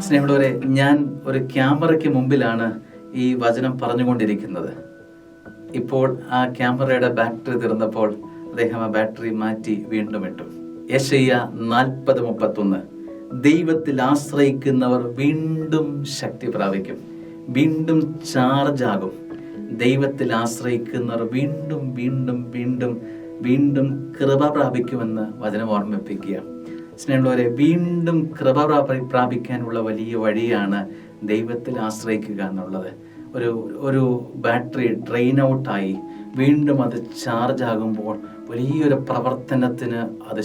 സ്നേഹമുള്ളവരെ, ഞാൻ ഒരു ക്യാമറയ്ക്ക് മുമ്പിലാണ് ഈ വചനം പറഞ്ഞുകൊണ്ടിരിക്കുന്നത്. ഇപ്പോൾ ആ ക്യാമറയുടെ ബാറ്ററി തീർന്നപ്പോൾ അദ്ദേഹം ആ ബാറ്ററി മാറ്റി വീണ്ടും ഇട്ടു. യെശയ്യ 40:31. ദൈവത്തിൽ ആശ്രയിക്കുന്നവർ വീണ്ടും ശക്തി പ്രാപിക്കും, വീണ്ടും ചാർജ് ആകും. ദൈവത്തിൽ ആശ്രയിക്കുന്നവർ വീണ്ടും വീണ്ടും വീണ്ടും വീണ്ടും കൃപ പ്രാപിക്കുമെന്ന് വചനം ഓർമ്മിപ്പിക്കുക. സ്നേഹമുള്ളവരെ, വീണ്ടും കൃപ പ്രാപിക്കാനുള്ള വലിയ വഴിയാണ് ദൈവത്തിൽ ആശ്രയിക്കുക എന്നുള്ളത്. ഒരു ബാറ്ററി ഡ്രെയിൻ ഔട്ടായി വീണ്ടും അത് ചാർജ് ആകുമ്പോൾ വലിയൊരു പ്രവർത്തനത്തിന് അത്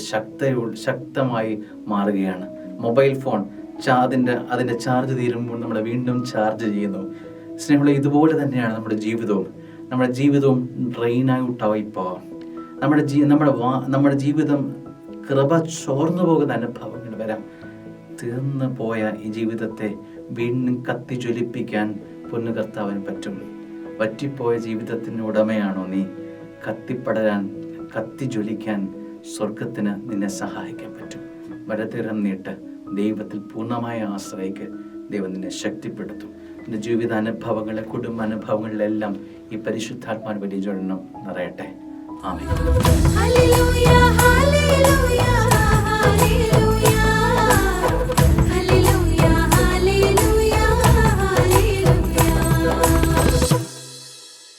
ശക്തമായി മാറുകയാണ്. മൊബൈൽ ഫോൺ അതിൻ്റെ ചാർജ് തീരുമ്പോൾ നമ്മൾ വീണ്ടും ചാർജ് ചെയ്യുന്നു. സ്നേഹമുള്ള, ഇതുപോലെ തന്നെയാണ് നമ്മുടെ ജീവിതവും ഡ്രെയിൻ ഔട്ടായി പോവാം. നമ്മുടെ ജീവിതം കൃപ ചോർന്നു പോകുന്ന അനുഭവങ്ങൾ വരാം. തീർന്നു പോയ ഈ ജീവിതത്തെ വീണ്ടും കത്തി ജ്വലിപ്പിക്കാൻ പൊന്നു കർത്താവിന് പറ്റും. വറ്റിപ്പോയ ജീവിതത്തിന് ഉടമയാണോ നീ? കത്തിപ്പടരാൻ, കത്തി ജ്വലിക്കാൻ സ്വർഗത്തിന് നിന്നെ സഹായിക്കാൻ പറ്റും. വലതുകരം നീട്ട്, ദൈവത്തിൽ പൂർണ്ണമായ ആശ്രയിക്ക്. ദൈവം നിന്നെ ശക്തിപ്പെടുത്തും. നിന്റെ ജീവിത അനുഭവങ്ങളെ, കുടുംബ അനുഭവങ്ങളിലെല്ലാം ഈ പരിശുദ്ധാത്മാവിന്റെ വലിയ ജ്വലനം നിറയട്ടെ. ആമേൻ.